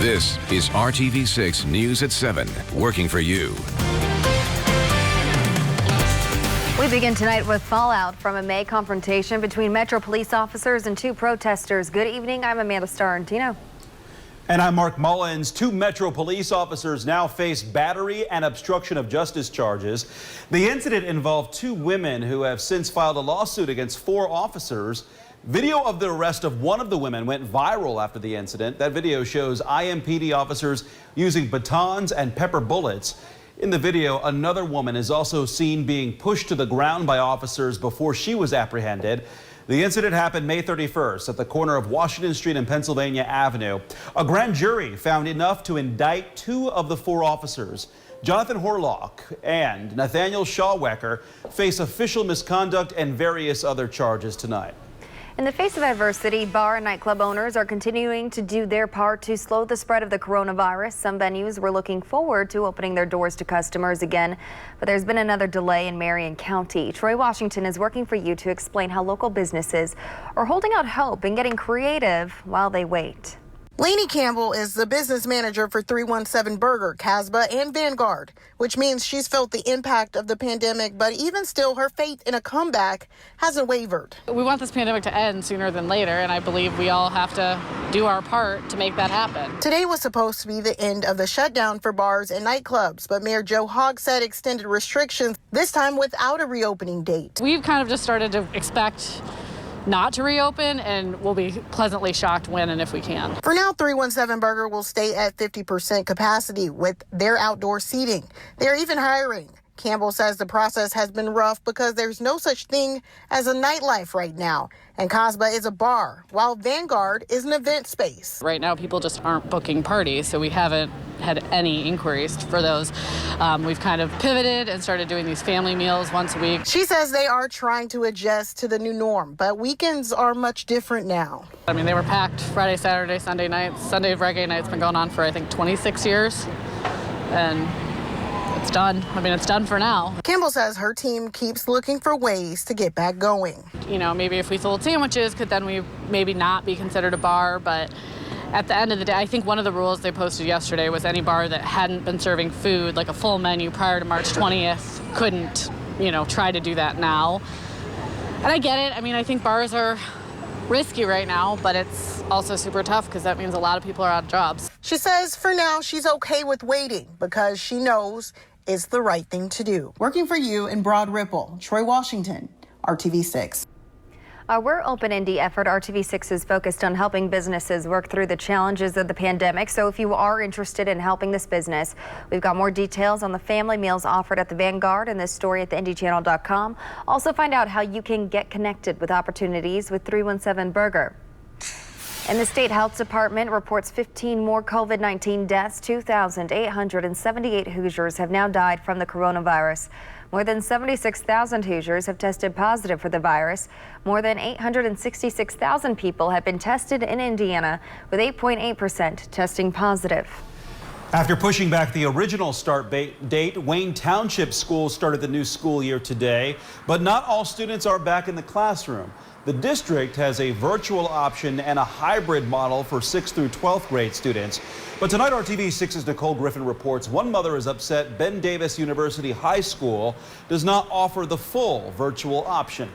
This is RTV6 News at 7, working for you. We begin tonight with fallout from a May confrontation between Metro police officers and two protesters. Good evening, I'm Amanda Starrentino. And I'm Mark Mullins. Two Metro police officers now face battery and obstruction of justice charges. The incident involved two women who have since filed a lawsuit against four officers. Video of the arrest of one of the women went viral after the incident. That video shows IMPD officers using batons and pepper bullets. In the video, another woman is also seen being pushed to the ground by officers before she was apprehended. The incident happened May 31st at the corner of Washington Street and Pennsylvania Avenue. A grand jury found enough to indict two of the four officers. Jonathan Horlock and Nathaniel Shawwecker face official misconduct and various other charges tonight. In the face of adversity, bar and nightclub owners are continuing to do their part to slow the spread of the coronavirus. Some venues were looking forward to opening their doors to customers again, but there's been another delay in Marion County. Troy Washington is working for you to explain how local businesses are holding out hope and getting creative while they wait. Lainey Campbell is the business manager for 317 Burger, Casbah, and Vanguard, which means she's felt the impact of the pandemic, but even still, her faith in a comeback hasn't wavered. We want this pandemic to end sooner than later, and I believe we all have to do our part to make that happen. Today was supposed to be the end of the shutdown for bars and nightclubs, but Mayor Joe Hogg said extended restrictions, this time without a reopening date. We've kind of just started to expect not to reopen, and we'll be pleasantly shocked when and if we can. For now, 317 Burger will stay at 50% capacity with their outdoor seating. They're even hiring. Campbell says the process has been rough because there's no such thing as a nightlife right now. And Casbah is a bar, while Vanguard is an event space. Right now, people just aren't booking parties, so we haven't had any inquiries for those. We've kind of pivoted and started doing these family meals once a week. She says they are trying to adjust to the new norm, but weekends are much different now. I mean, they were packed Friday, Saturday, Sunday nights. Sunday Reggae Night's been going on for, I think, 26 years. And it's done. I mean, it's done for now. Campbell says her team keeps looking for ways to get back going. You know, maybe if we sold sandwiches, could then we maybe not be considered a bar, but at the end of the day, I think one of the rules they posted yesterday was any bar that hadn't been serving food, like a full menu prior to March 20th, couldn't, try to do that now. And I get it. I mean, I think bars are risky right now, but it's also super tough because that means a lot of people are out of jobs. She says for now she's okay with waiting because she knows it's the right thing to do. Working for you in Broad Ripple, Troy Washington, RTV6. We're Open Indy effort. RTV6 is focused on helping businesses work through the challenges of the pandemic. So if you are interested in helping this business, we've got more details on the family meals offered at the Vanguard in this story at theindychannel.com. Also find out how you can get connected with opportunities with 317 Burger. And the State Health Department reports 15 more COVID-19 deaths. 2,878 Hoosiers have now died from the coronavirus. More than 76,000 Hoosiers have tested positive for the virus. More than 866,000 people have been tested in Indiana, with 8.8% testing positive. After pushing back the original start date, Wayne Township schools started the new school year today, but not all students are back in the classroom. The district has a virtual option and a hybrid model for 6th through 12th grade students. But tonight, RTV6's Nicole Griffin reports one mother is upset Ben Davis University High School does not offer the full virtual option.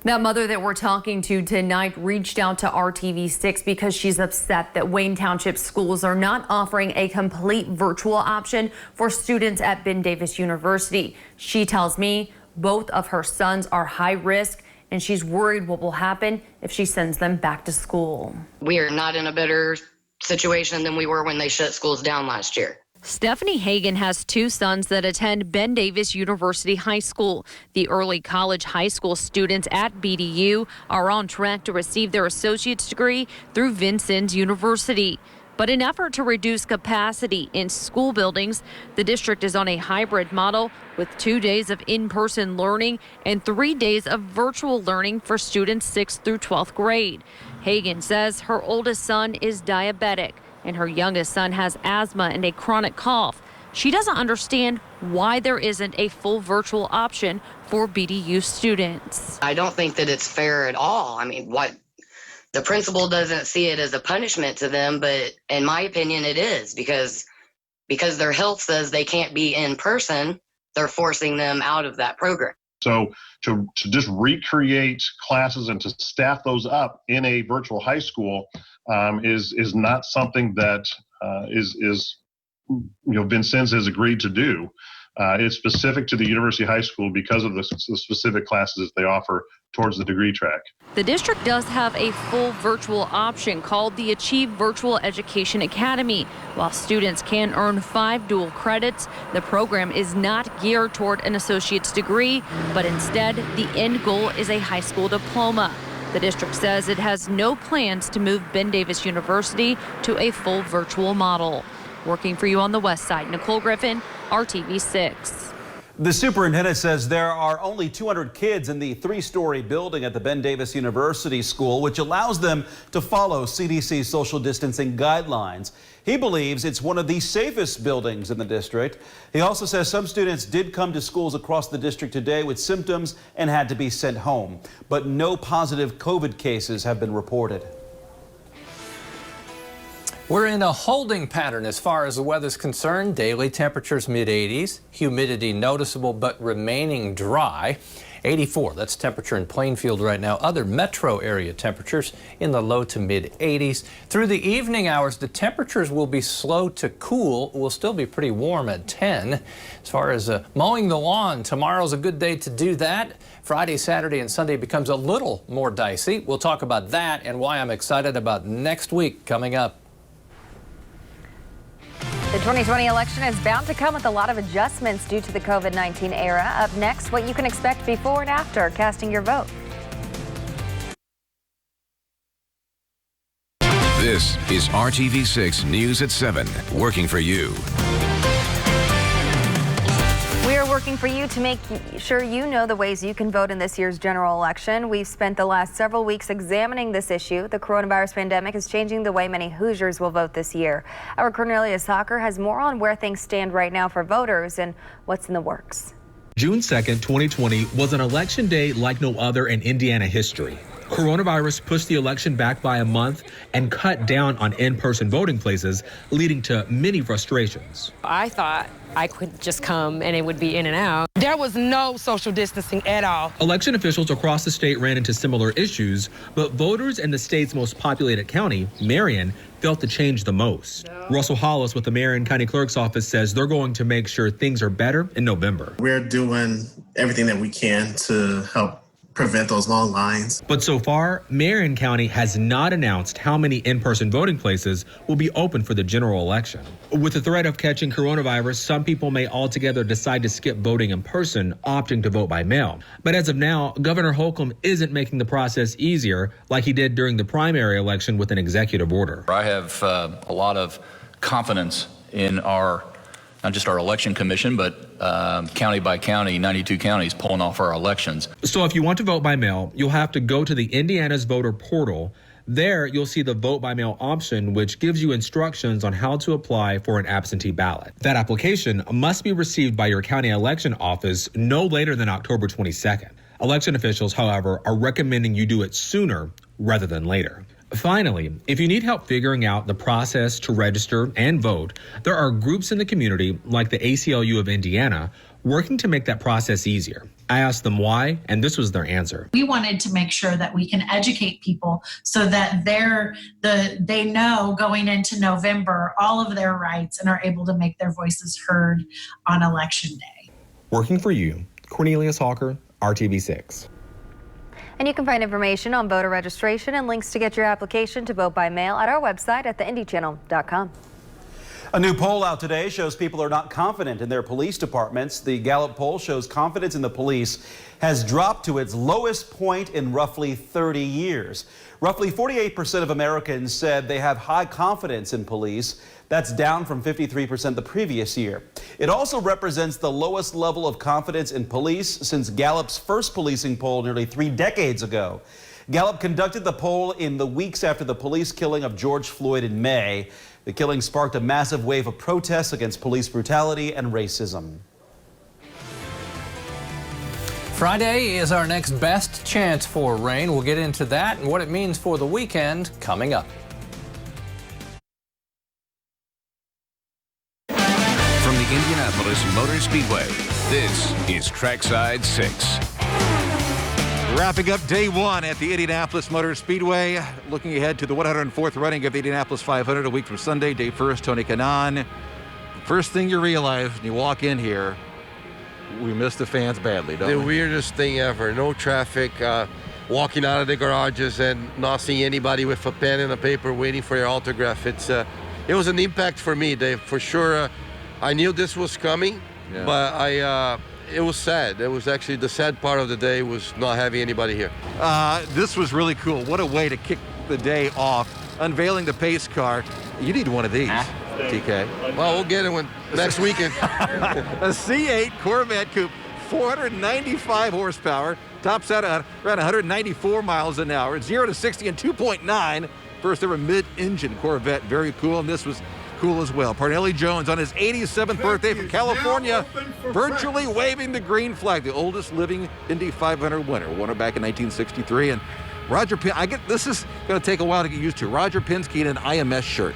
That mother that we're talking to tonight reached out to RTV6 because she's upset that Wayne Township schools are not offering a complete virtual option for students at Ben Davis University. She tells me both of her sons are high risk, and she's worried what will happen if she sends them back to school. We are not in a better situation than we were when they shut schools down last year. Stephanie Hagan has two sons that attend Ben Davis University High School. The early college high school students at BDU are on track to receive their associate's degree through Vincennes University. But in effort to reduce capacity in school buildings, the district is on a hybrid model with 2 days of in-person learning and 3 days of virtual learning for students 6th through 12th grade. Hagan says her oldest son is diabetic and her youngest son has asthma and a chronic cough. She doesn't understand why there isn't a full virtual option for BDU students. I don't think that it's fair at all. I mean, The principal doesn't see it as a punishment to them, but in my opinion, it is because their health says they can't be in person. They're forcing them out of that program. So to just recreate classes and to staff those up in a virtual high school is not something that is Vincennes has agreed to do. It's specific to the University High School because of the specific classes they offer towards the degree track. The district does have a full virtual option called the Achieve Virtual Education Academy. While students can earn 5 dual credits, the program is not geared toward an associate's degree, but instead the end goal is a high school diploma. The district says it has no plans to move Ben Davis University to a full virtual model. Working for you on the west side, Nicole Griffin, RTV6. The superintendent says there are only 200 kids in the 3-story building at the Ben Davis University School, which allows them to follow CDC social distancing guidelines. He believes it's one of the safest buildings in the district. He also says some students did come to schools across the district today with symptoms and had to be sent home, but no positive COVID cases have been reported. We're in a holding pattern as far as the weather's concerned. Daily temperatures mid-80s, humidity noticeable but remaining dry. 84, that's temperature in Plainfield right now. Other metro area temperatures in the low to mid-80s. Through the evening hours, the temperatures will be slow to cool. Will still be pretty warm at 10. As far as mowing the lawn, tomorrow's a good day to do that. Friday, Saturday, and Sunday becomes a little more dicey. We'll talk about that and why I'm excited about next week coming up. The 2020 election is bound to come with a lot of adjustments due to the COVID-19 era. Up next, what you can expect before and after casting your vote. This is RTV6 News at 7, working for you. We are working for you to make sure you know the ways you can vote in this year's general election. We've spent the last several weeks examining this issue. The coronavirus pandemic is changing the way many Hoosiers will vote this year. Our Cornelius Hawker has more on where things stand right now for voters and what's in the works. June 2nd, 2020 was an election day like no other in Indiana history. Coronavirus pushed the election back by a month and cut down on in-person voting places, leading to many frustrations. I thought I could just come and it would be in and out. There was no social distancing at all. Election officials across the state ran into similar issues, but voters in the state's most populated county, Marion, felt the change the most. No. Russell Hollis with the Marion County Clerk's Office says they're going to make sure things are better in November. We're doing everything that we can to help prevent those long lines. But so far, Marion County has not announced how many in-person voting places will be open for the general election. With the threat of catching coronavirus, some people may altogether decide to skip voting in person, opting to vote by mail. But as of now, Governor Holcomb isn't making the process easier like he did during the primary election with an executive order. I have a lot of confidence in not just our election commission, but county by county, 92 counties pulling off our elections. So if you want to vote by mail, you'll have to go to the Indiana's voter portal. There, you'll see the vote by mail option, which gives you instructions on how to apply for an absentee ballot. That application must be received by your county election office no later than October 22nd. Election officials, however, are recommending you do it sooner rather than later. Finally, if you need help figuring out the process to register and vote, there are groups in the community like the ACLU of Indiana working to make that process easier. I asked them why, and this was their answer. We wanted to make sure that we can educate people so that they know going into November all of their rights and are able to make their voices heard on Election Day. Working for you, Cornelius Hawker, RTV6. And you can find information on voter registration and links to get your application to vote by mail at our website at theindychannel.com. A new poll out today shows people are not confident in their police departments. The Gallup poll shows confidence in the police has dropped to its lowest point in roughly 30 years. Roughly 48% of Americans said they have high confidence in police. That's down from 53% the previous year. It also represents the lowest level of confidence in police since Gallup's first policing poll nearly 3 decades ago. Gallup conducted the poll in the weeks after the police killing of George Floyd in May. The killing sparked a massive wave of protests against police brutality and racism. Friday is our next best chance for rain. We'll get into that and what it means for the weekend coming up. From the Indianapolis Motor Speedway, this is Trackside 6. Wrapping up day one at the Indianapolis Motor Speedway. Looking ahead to the 104th running of the Indianapolis 500 a week from Sunday. Day first, Tony Kanaan. First thing you realize when you walk in here, we miss the fans badly, don't we? The weirdest thing ever. No traffic. Walking out of the garages and not seeing anybody with a pen and a paper waiting for your autograph. It was an impact for me, Dave, for sure. I knew this was coming, but it was sad. It was actually the sad part of the day was not having anybody here. This was really cool. What a way to kick the day off. Unveiling the pace car. You need one of these, TK. Well, we'll get it next weekend. A C8 Corvette Coupe, 495 horsepower, tops out at around 194 miles an hour, 0 to 60 in 2.9. First ever mid-engine Corvette. Very cool, and this was cool as well. Parnelli Jones on his 87th birthday from California, virtually waving the green flag, the oldest living Indy 500 winner. Won it back in 1963. And Roger this is going to take a while to get used to. Roger Penske in an IMS shirt.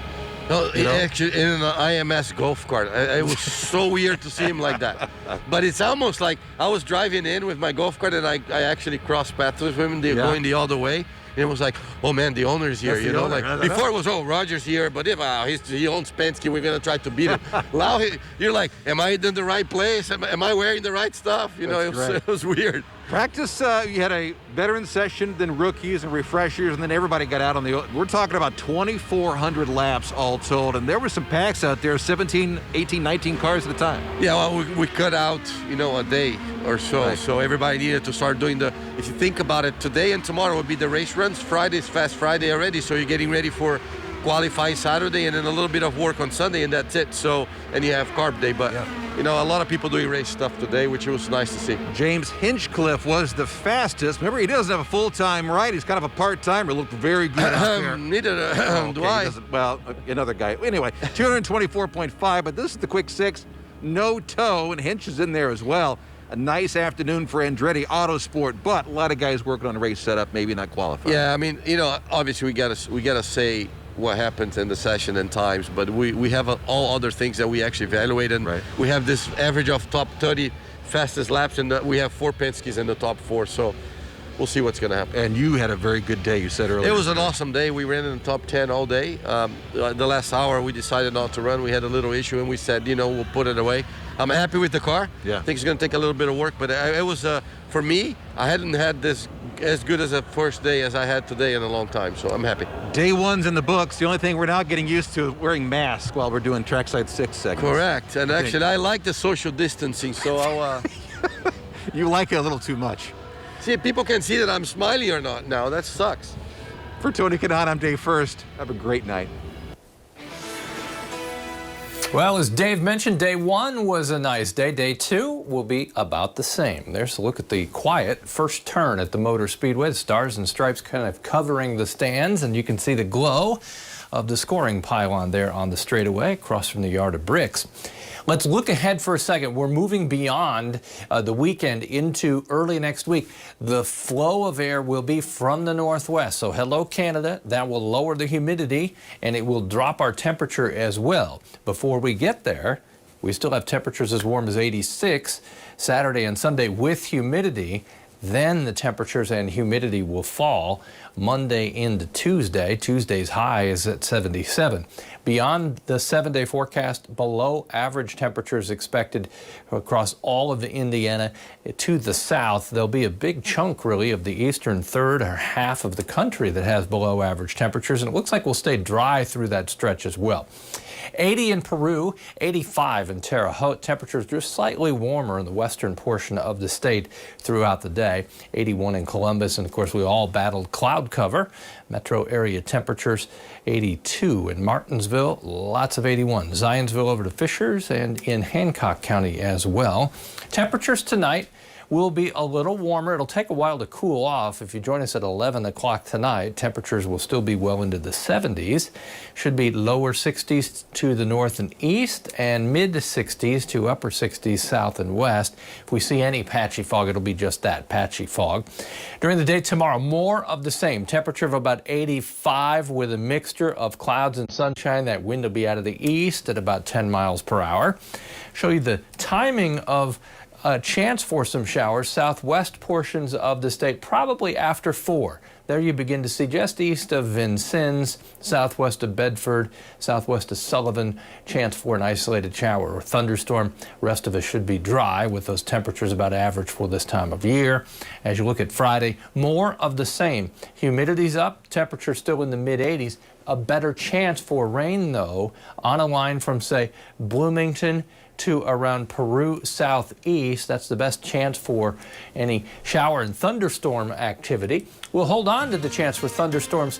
No, actually in an IMS golf cart. It was so weird to see him like that. But it's almost like I was driving in with my golf cart and I actually crossed paths with him going the other way. And it was like, oh man, the owner's here, you know? Like before it was, oh, Roger's here, but if he owns Penske, we're gonna try to beat him. Now you're like, am I in the right place? Am I wearing the right stuff? You know, it was weird. Practice, you had a veteran session, then rookies and refreshers, and then everybody got out on the. We're talking about 2,400 laps all told, and there were some packs out there, 17, 18, 19 cars at a time. Yeah, well, we cut out, a day or so. Right. So everybody needed to start doing if you think about it, today and tomorrow would be the race runs. Friday's Fast Friday already, so you're getting ready for qualifying Saturday and then a little bit of work on Sunday, and that's it. So, and you have carb day, but a lot of people doing race stuff today, which was nice to see. James Hinchcliffe was the fastest. Remember, he doesn't have a full-time ride. He's kind of a part-timer. Looked very good out there. Neither do I. Well, another guy. Anyway, 224.5, but this is the quick 6. No tow, and Hinch is in there as well. A nice afternoon for Andretti Autosport, but a lot of guys working on a race setup, maybe not qualifying. Yeah, I mean, obviously we gotta say what happens in the session and times, but we have all other things that we actually evaluate, and we have this average of top 30 fastest laps, and we have 4 Penske's in the top 4, so we'll see what's going to happen. And you had a very good day, you said earlier. It was an awesome day. We ran in the top 10 all day. The last hour we decided not to run. We had a little issue and we said, we'll put it away. I'm happy with the car. Yeah. I think it's going to take a little bit of work, but it was, for me, I hadn't had this as good as a first day as I had today in a long time, so I'm happy. Day one's in the books. The only thing we're now getting used to is wearing masks while we're doing Trackside 6 segments. Correct, and actually I like the social distancing, so I'll... You like it a little too much. See, people can see that I'm smiling or not now. That sucks. For Tony Kanaan, I'm Dave First. Have a great night. Well, as Dave mentioned, day one was a nice day. Day two will be about the same. There's a look at the quiet first turn at the Motor Speedway. The stars and stripes kind of covering the stands, and you can see the glow of the scoring pylon there on the straightaway across from the yard of bricks. Let's look ahead for a second. We're moving beyond the weekend into early next week. The flow of air will be from the northwest. So hello, Canada. That will lower the humidity and it will drop our temperature as well. Before we get there, we still have temperatures as warm as 86 Saturday and Sunday with humidity. Then the temperatures and humidity will fall Monday into Tuesday. Tuesday's high is at 77. Beyond the 7-day forecast, below average temperatures expected across all of the Indiana. To the south, there'll be a big chunk really of the eastern third or half of the country that has below average temperatures, and it looks like we'll stay dry through that stretch as well. 80 in Peru, 85 in Terre Haute. Temperatures just slightly warmer in the western portion of the state throughout the day. 81 in Columbus, and of course we all battled cloud cover. Metro area temperatures 82 in Martinsville, lots of 81. Zionsville over to Fishers and in Hancock County as well. Temperatures tonight will be a little warmer. It'll take a while to cool off. If you join us at 11 o'clock tonight, temperatures will still be well into the 70s. Should be lower 60s to the north and east and mid 60s to upper 60s south and west. If we see any patchy fog, it'll be just that, patchy fog. During the day tomorrow, more of the same. Temperature of about 85 with a mixture of clouds and sunshine. That wind will be out of the east at about 10 miles per hour. Show you the timing of a chance for some showers. Southwest portions of the state probably after 4. There you begin to see just east of Vincennes, southwest of Bedford, southwest of Sullivan, chance for an isolated shower or thunderstorm. Rest of it should be dry with those temperatures about average for this time of year. As you look at Friday, more of the same. Humidity's up, temperature still in the mid-80s. A better chance for rain, though, on a line from, say, Bloomington to around Peru southeast. That's the best chance for any shower and thunderstorm activity. We'll hold on to the chance for thunderstorms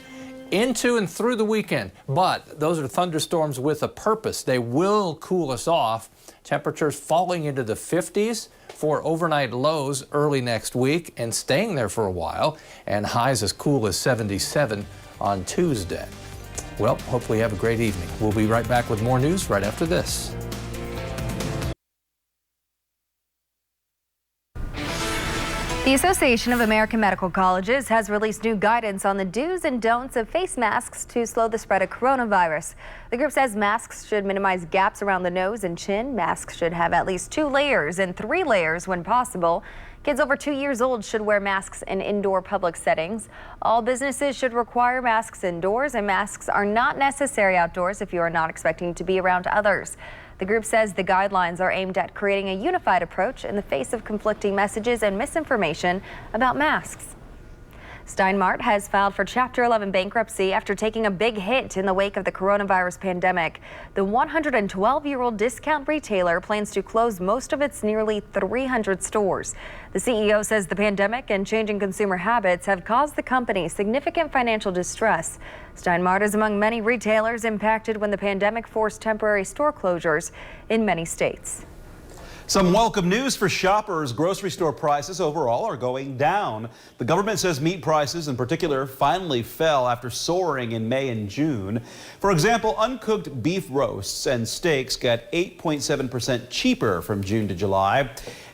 into and through the weekend, but those are thunderstorms with a purpose. They will cool us off. Temperatures falling into the 50s for overnight lows early next week and staying there for a while, and highs as cool as 77 on Tuesday. Well, hopefully you have a great evening. We'll be right back with more news right after this. The Association of American Medical Colleges has released new guidance on the do's and don'ts of face masks to slow the spread of coronavirus. The group says masks should minimize gaps around the nose and chin. Masks should have at least 2 layers and 3 layers when possible. Kids over 2 years old should wear masks in indoor public settings. All businesses should require masks indoors, and masks are not necessary outdoors if you are not expecting to be around others. The group says the guidelines are aimed at creating a unified approach in the face of conflicting messages and misinformation about masks. Stein Mart has filed for Chapter 11 bankruptcy after taking a big hit in the wake of the coronavirus pandemic. The 112-year-old discount retailer plans to close most of its nearly 300 stores. The CEO says the pandemic and changing consumer habits have caused the company significant financial distress. Stein Mart is among many retailers impacted when the pandemic forced temporary store closures in many states. Some welcome news for shoppers. Grocery store prices overall are going down. The government says meat prices in particular finally fell after soaring in May and June. For example, uncooked beef roasts and steaks got 8.7% cheaper from June to July.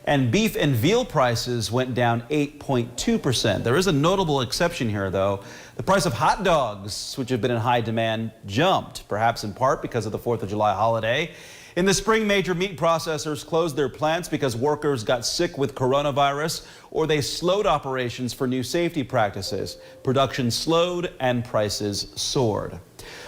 And beef and veal prices went down 8.2%. There is a notable exception here, though. The price of hot dogs, which have been in high demand, jumped, perhaps in part because of the 4th of July holiday. In the spring, major meat processors closed their plants because workers got sick with coronavirus, or they slowed operations for new safety practices. Production slowed and prices soared.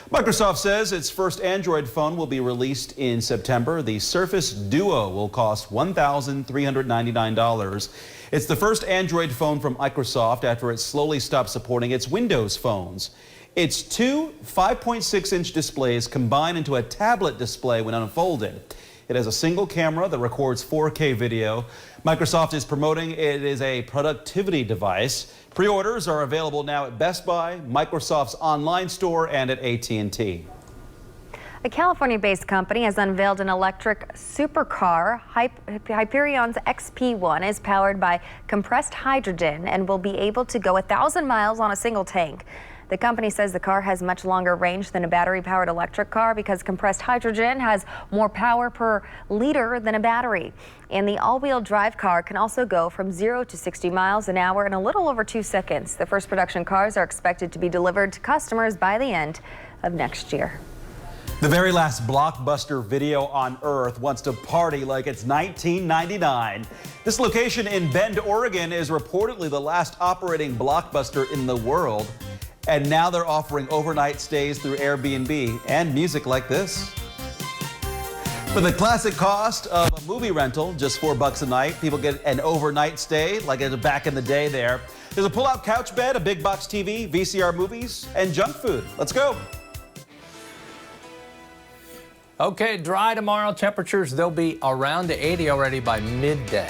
Microsoft says its first Android phone will be released in September. The Surface Duo will cost $1,399. It's the first Android phone from Microsoft after it slowly stopped supporting its Windows phones. Its 2 5.6-inch displays combine into a tablet display when unfolded. It has a single camera that records 4K video. Microsoft is promoting it as a productivity device. Pre-orders are available now at Best Buy, Microsoft's online store, and at AT&T. A California-based company has unveiled an electric supercar. Hyperion's XP1 is powered by compressed hydrogen and will be able to go 1,000 miles on a single tank. The company says the car has much longer range than a battery-powered electric car because compressed hydrogen has more power per liter than a battery. And the all-wheel drive car can also go from 0 to 60 miles an hour in a little over 2 seconds. The first production cars are expected to be delivered to customers by the end of next year. The very last blockbuster video on Earth wants to party like it's 1999. This location in Bend, Oregon is reportedly the last operating Blockbuster in the world. And now they're offering overnight stays through Airbnb and music like this. For the classic cost of a movie rental, just $4 a night, people get an overnight stay like back in the day there. There's a pull-out couch bed, a big box TV, VCR movies, and junk food. Let's go. Okay, dry tomorrow. Temperatures, they'll be around 80 already by midday.